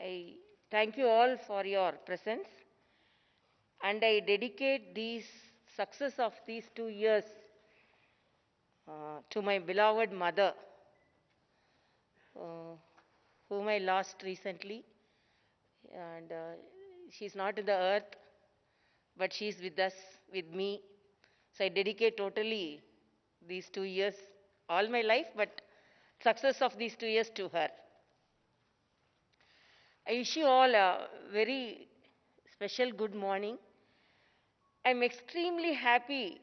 I thank you all for your presence, and I dedicate these success of these 2 years to my beloved mother, uh, whom I lost recently, and she's not in the earth, but she's with us, with me. So I dedicate totally these 2 years, all my life, but success of these 2 years to her. I wish you all a very special good morning. I'm extremely happy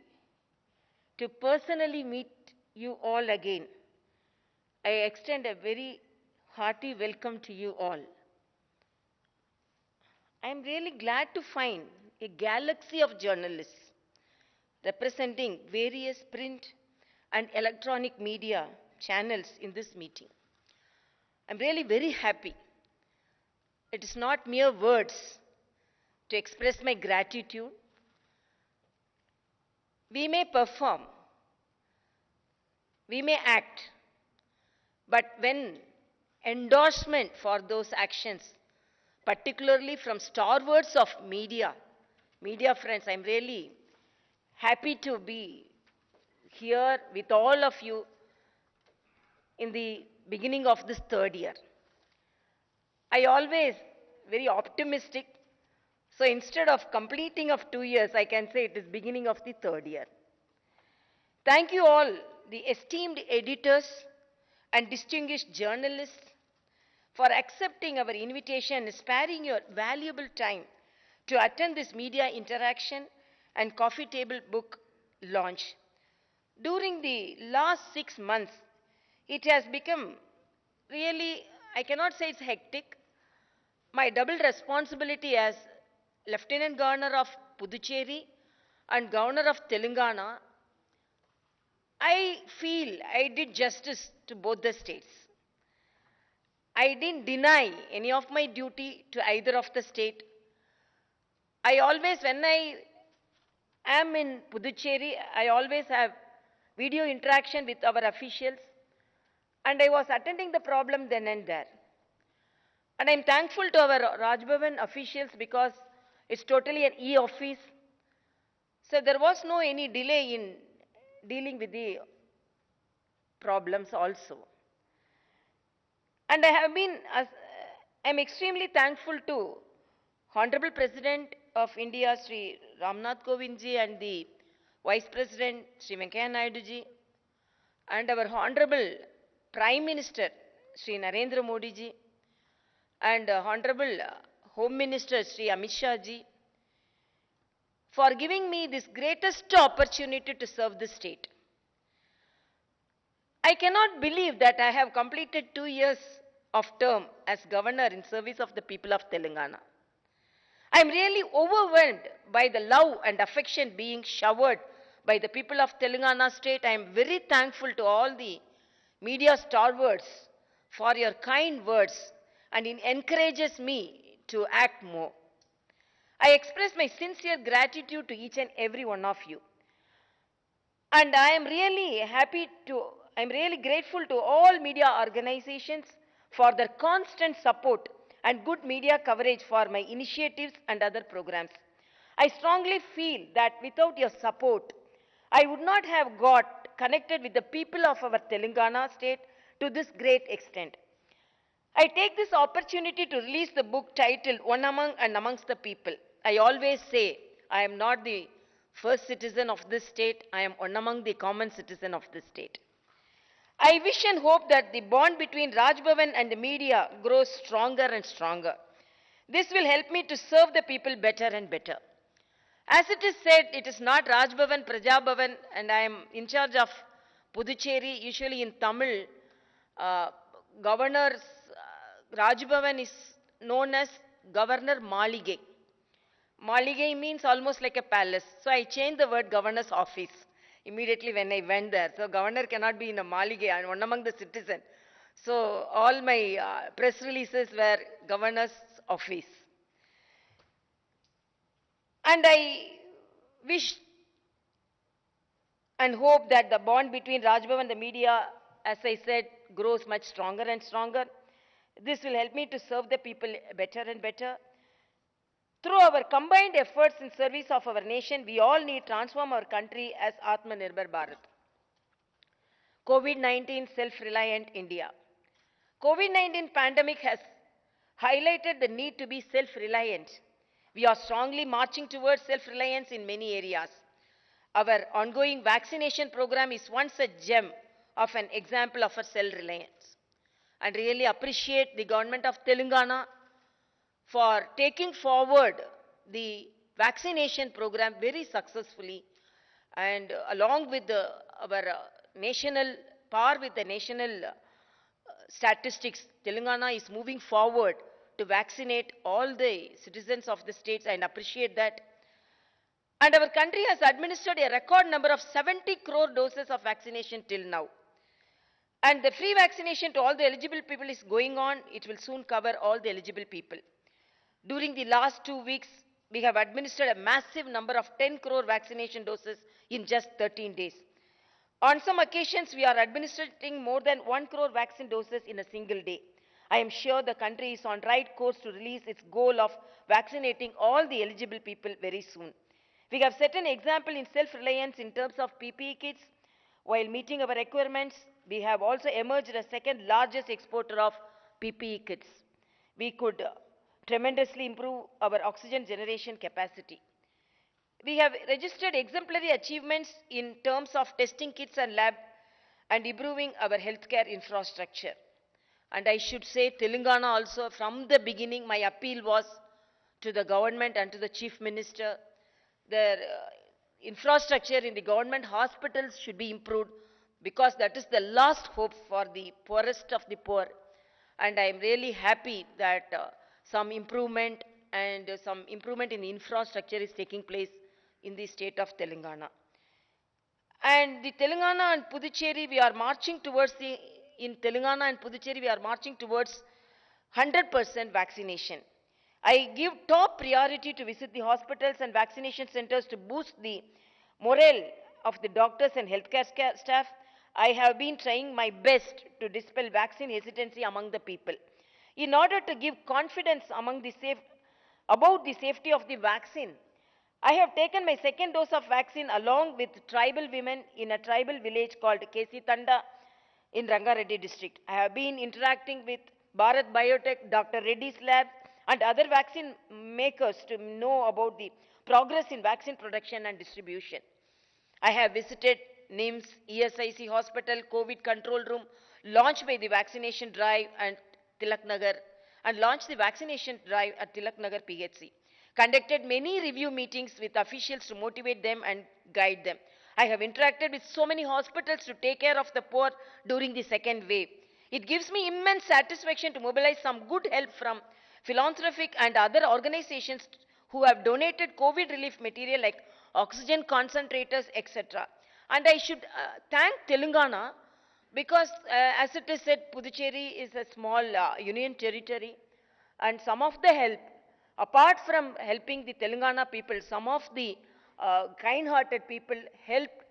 to personally meet you all again. I extend a very hearty welcome to you all. I'm really glad to find a galaxy of journalists representing various print and electronic media channels in this meeting. I'm really very happy. It is not mere words to express my gratitude. We may perform, we may act, but when endorsement for those actions, particularly from stalwarts of media friends, I'm really happy to be here with all of you in the beginning of this third year. I always very optimistic, so instead of completing of 2 years, I can say it is beginning of the third year. Thank you all, the esteemed editors and distinguished journalists, for accepting our invitation and sparing your valuable time to attend this media interaction and coffee table book launch. During the last 6 months, it has become really, I cannot say it's hectic. My double responsibility as Lieutenant Governor of Puducherry and Governor of Telangana, I feel I did justice to both the states. I didn't deny any of my duty to either of the state. I always, when I am in Puducherry, I always have video interaction with our officials, and I was attending the problem then and there. And I'm thankful to our Raj Bhavan officials because it's totally an e-office. So there was no any delay in dealing with the problems also. And I'm extremely thankful to Honorable President of India, Sri Ramnath Kovind ji, and the Vice President, Sri Venkaiah Naidu ji, and our Honorable Prime Minister, Sri Narendra Modi ji, and Honorable Home Minister, Sri Amit Shah ji, for giving me this greatest opportunity to serve the state. I cannot believe that I have completed 2 years of term as governor in service of the people of Telangana. I am really overwhelmed by the love and affection being showered by the people of Telangana state. I am very thankful to all the media stalwarts for your kind words, and it encourages me to act more. I express my sincere gratitude to each and every one of you. And I am really grateful to all media organizations for their constant support and good media coverage for my initiatives and other programs. I strongly feel that without your support, I would not have got connected with the people of our Telangana state to this great extent. I take this opportunity to release the book titled One Among and Amongst the People. I always say I am not the first citizen of this state, I am one among the common citizen of this state. I wish and hope that the bond between Raj Bhavan and the media grows stronger and stronger. This will help me to serve the people better and better. As it is said, it is not Raj Bhavan, Praja Bhavan, and I am in charge of Puducherry. Usually in Tamil, Governor's Raj Bhavan is known as Governor Malige. Malige means almost like a palace. So I changed the word governor's office immediately when I went there. So governor cannot be in a Malige, and one among the citizens. So all my press releases were governor's office. And I wish and hope that the bond between Raj Bhavan and the media, as I said, grows much stronger and stronger. This will help me to serve the people better and better. Through our combined efforts in service of our nation, we all need to transform our country as Atmanirbhar Bharat. COVID-19 self-reliant India. COVID-19 pandemic has highlighted the need to be self-reliant. We are strongly marching towards self-reliance in many areas. Our ongoing vaccination program is once a gem of an example of a self-reliance. And really appreciate the government of Telangana for taking forward the vaccination program very successfully, and along with our national par with the national statistics, Telangana is moving forward to vaccinate all the citizens of the states, and appreciate that. And our country has administered a record number of 70 crore doses of vaccination till now. And the free vaccination to all the eligible people is going on. It will soon cover all the eligible people. During the last 2 weeks, we have administered a massive number of 10 crore vaccination doses in just 13 days. On some occasions, we are administering more than 1 crore vaccine doses in a single day. I am sure the country is on right course to release its goal of vaccinating all the eligible people very soon. We have set an example in self-reliance in terms of PPE kits. While meeting our requirements, we have also emerged as second largest exporter of PPE kits. We could tremendously improve our oxygen generation capacity. We have registered exemplary achievements in terms of testing kits and lab and improving our healthcare infrastructure. And I should say, Telangana also, from the beginning, my appeal was to the government and to the Chief Minister. The infrastructure in the government hospitals should be improved, because that is the last hope for the poorest of the poor. And I am really happy that some improvement in infrastructure is taking place in the state of Telangana. And the Telangana and Puducherry, we are marching towards in Telangana and Puducherry, we are marching towards 100% vaccination. I give top priority to visit the hospitals and vaccination centers to boost the morale of the doctors and healthcare staff. I have been trying my best to dispel vaccine hesitancy among the people. In order to give confidence about the safety of the vaccine, I have taken my second dose of vaccine along with tribal women in a tribal village called Kesi Tanda in Rangareddy district. I have been interacting with Bharat Biotech, Dr. Reddy's lab, and other vaccine makers to know about the progress in vaccine production and distribution. I have visited NIMS, ESIC Hospital, COVID control room, launched by the vaccination drive and Tilak Nagar, and launched the vaccination drive at Tilak Nagar PHC. Conducted many review meetings with officials to motivate them and guide them. I have interacted with so many hospitals to take care of the poor during the second wave. It gives me immense satisfaction to mobilize some good help from philanthropic and other organizations who have donated COVID relief material like oxygen concentrators, etc. And I should thank Telangana, because as it is said, Puducherry is a small union territory, and some of the help, apart from helping the Telangana people, some of the kind-hearted people helped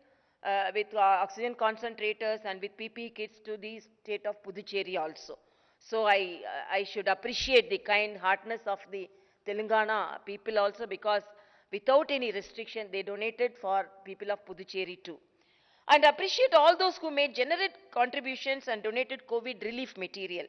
with oxygen concentrators and with PPE kits to the state of Puducherry also. So I should appreciate the kind-heartedness of the Telangana people also, because without any restriction, they donated for people of Puducherry too. And appreciate all those who made generous contributions and donated COVID relief material.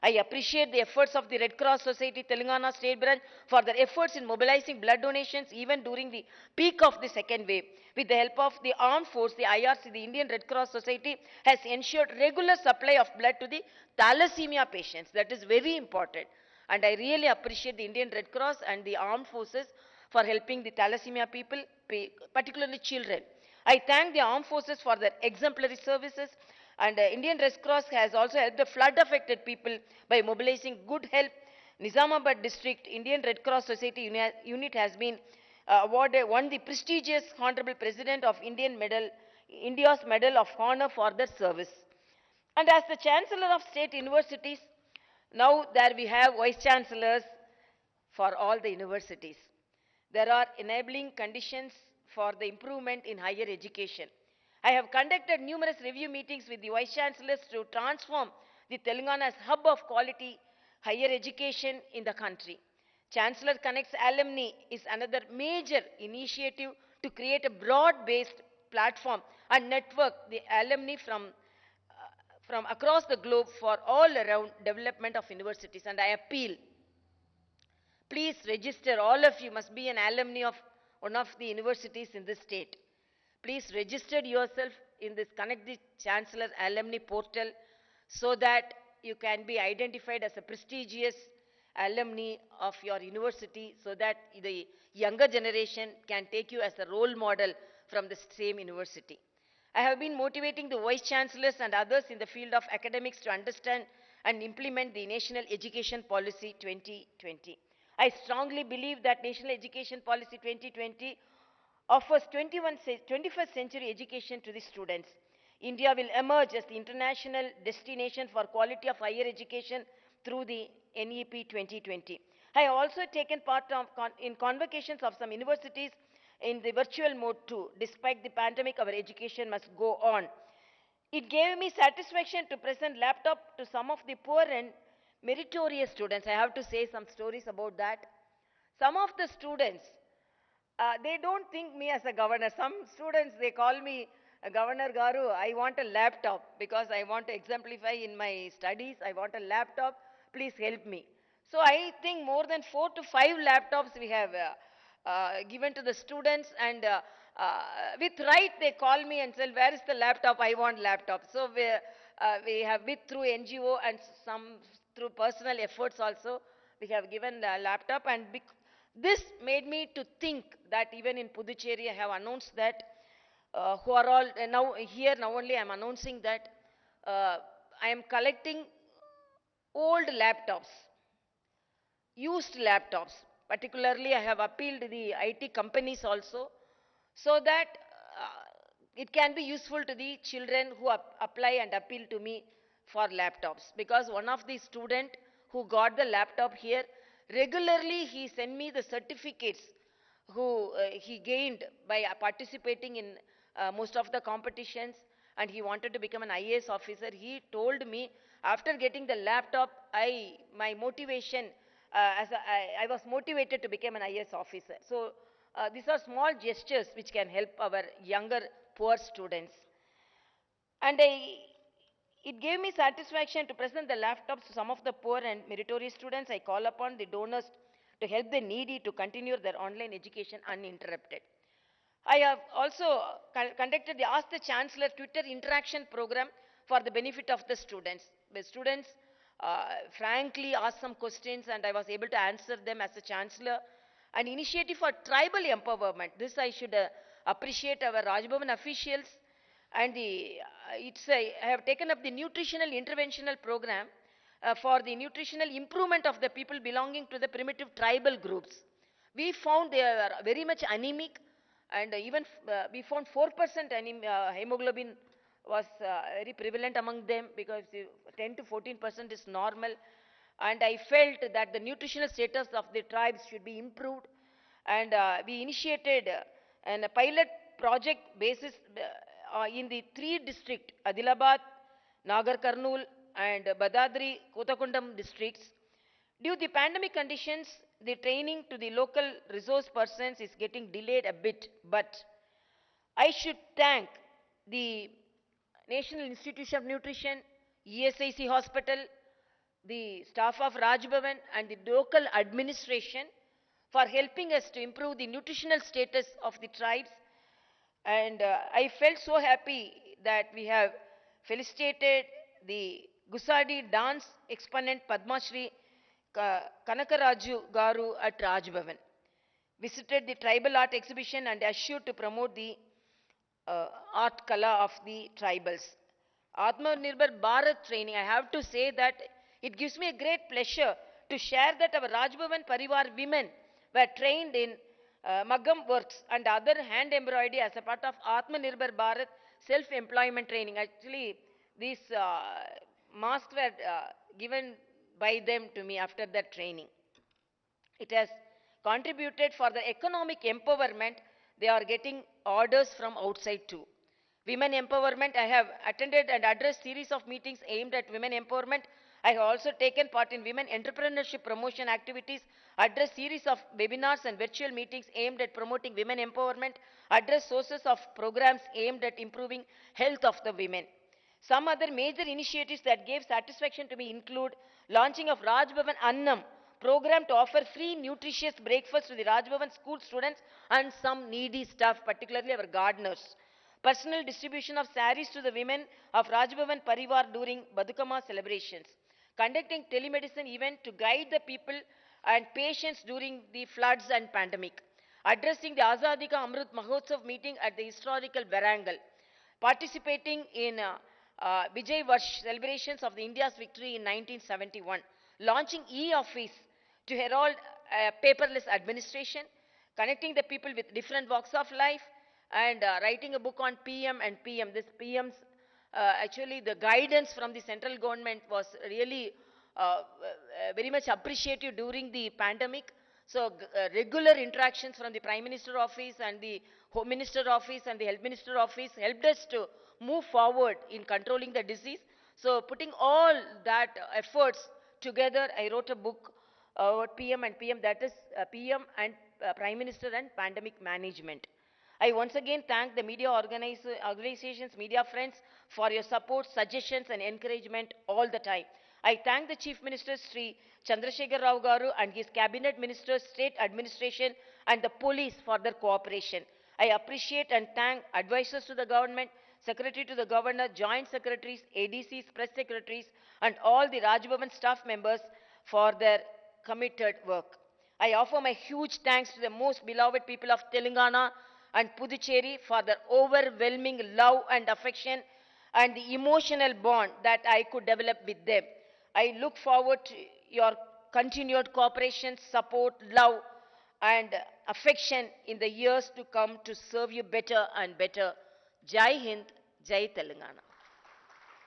I appreciate the efforts of the Red Cross Society Telangana State Branch for their efforts in mobilizing blood donations even during the peak of the second wave. With the help of the armed force, the IRC, the Indian Red Cross Society, has ensured regular supply of blood to the thalassemia patients. That is very important. And I really appreciate the Indian Red Cross and the armed forces for helping the thalassemia people, particularly children. I thank the armed forces for their exemplary services, and Indian Red Cross has also helped the flood-affected people by mobilizing good help. Nizamabad district Indian Red Cross Society unit has been won the prestigious Honorable President of India's Medal of Honor for their service. And as the Chancellor of State Universities, now there we have Vice Chancellors for all the universities. There are enabling conditions for the improvement in higher education. I have conducted numerous review meetings with the Vice Chancellors to transform the Telangana's hub of quality higher education in the country. Chancellor Connects Alumni is another major initiative to create a broad-based platform and network the alumni from across the globe for all around development of universities. And I appeal, please register, all of you must be an alumni of one of the universities in this state. Please register yourself in this Connect the Chancellor Alumni portal so that you can be identified as a prestigious alumni of your university, so that the younger generation can take you as a role model from the same university. I have been motivating the vice chancellors and others in the field of academics to understand and implement the National Education Policy 2020. I strongly believe that National Education Policy 2020 offers 21st century education to the students. India will emerge as the international destination for quality of higher education through the NEP 2020. I have also taken part in convocations of some universities in the virtual mode too. Despite the pandemic, our education must go on. It gave me satisfaction to present laptop to some of the poor and meritorious students. I have to say some stories about that. Some of the students, they don't think me as a governor. Some students, they call me Governor Garu, I want a laptop because I want to exemplify in my studies. I want a laptop. Please help me. So I think more than 4 to 5 laptops we have given to the students, and with right they call me and say, where is the laptop? I want laptop. So we have with through NGO and some through personal efforts also, we have given the laptop, and this made me to think that even in Puducherry I have announced that who are all now here, now only I am announcing that I am collecting old laptops, used laptops. Particularly I have appealed to the IT companies also, so that it can be useful to the children who apply and appeal to me for laptops. Because one of the student who got the laptop here, regularly he sent me the certificates who he gained by participating in most of the competitions, and he wanted to become an IAS officer. He told me after getting the laptop, my motivation, I was motivated to become an IAS officer. So these are small gestures which can help our younger poor students. And it gave me satisfaction to present the laptops to some of the poor and meritorious students. I call upon the donors to help the needy to continue their online education uninterrupted. I have also conducted the Ask the Chancellor Twitter interaction program for the benefit of the students. The students frankly asked some questions and I was able to answer them as a chancellor. An initiative for tribal empowerment. This I should appreciate our Raj Bhavan officials. And I have taken up the nutritional interventional program for the nutritional improvement of the people belonging to the primitive tribal groups. We found they are very much anemic, and even we found 4% hemoglobin was very prevalent among them, because 10 to 14% is normal. And I felt that the nutritional status of the tribes should be improved, and we initiated a pilot project basis in the 3 districts, Adilabad, Nagar Karnool and Badadri Kotakundam districts. Due to the pandemic conditions, the training to the local resource persons is getting delayed a bit, but I should thank the National Institute of Nutrition, ESIC Hospital, the staff of Raj Bhavan and the local administration for helping us to improve the nutritional status of the tribes. And I felt so happy that we have felicitated the Gusadi dance exponent Padma Shri Kanakaraju Garu at Raj Bhavan. Visited the tribal art exhibition and assured to promote the art kala of the tribals. Atmanirbhar Bharat training, I have to say that it gives me a great pleasure to share that our Raj Bhavan Parivar women were trained in Maggam works and other hand embroidery as a part of Atmanirbhar Bharat self-employment training. Actually, these masks were given by them to me after that training. It has contributed for the economic empowerment. They are getting orders from outside too. Women empowerment, I have attended and addressed series of meetings aimed at women empowerment. I have also taken part in women entrepreneurship promotion activities, address series of webinars and virtual meetings aimed at promoting women empowerment, address sources of programs aimed at improving health of the women. Some other major initiatives that gave satisfaction to me include launching of Raj Bhavan Annam program to offer free nutritious breakfast to the Raj Bhavan school students and some needy staff, particularly our gardeners. Personal distribution of saris to the women of Raj Bhavan Parivar during Badukama celebrations. Conducting telemedicine event to guide the people and patients during the floods and pandemic. Addressing the Azadi Ka Amrit Mahotsav meeting at the historical Varangal. Participating in Vijay Varsh celebrations of the India's victory in 1971. Launching e-office to herald paperless administration. Connecting the people with different walks of life, and writing a book on PM and PM. This PM's, actually the guidance from the central government was really very much appreciated during the pandemic. So regular interactions from the Prime Minister office and the Home Minister office and the Health Minister office helped us to move forward in controlling the disease. So putting all that efforts together, I wrote a book about PM and PM, that is PM and Prime Minister and Pandemic Management. I once again thank the media organizations, media friends for your support, suggestions and encouragement all the time. I thank the Chief Minister Sri Chandrasekhar Rao Garu and his cabinet ministers, state administration and the police for their cooperation. I appreciate and thank advisors to the government, secretary to the governor, joint secretaries, ADCs, press secretaries and all the Raj Bhavan staff members for their committed work. I offer my huge thanks to the most beloved people of Telangana and Puducherry for their overwhelming love and affection and the emotional bond that I could develop with them. I look forward to your continued cooperation, support, love and affection in the years to come to serve you better and better. Jai Hind, Jai Telangana.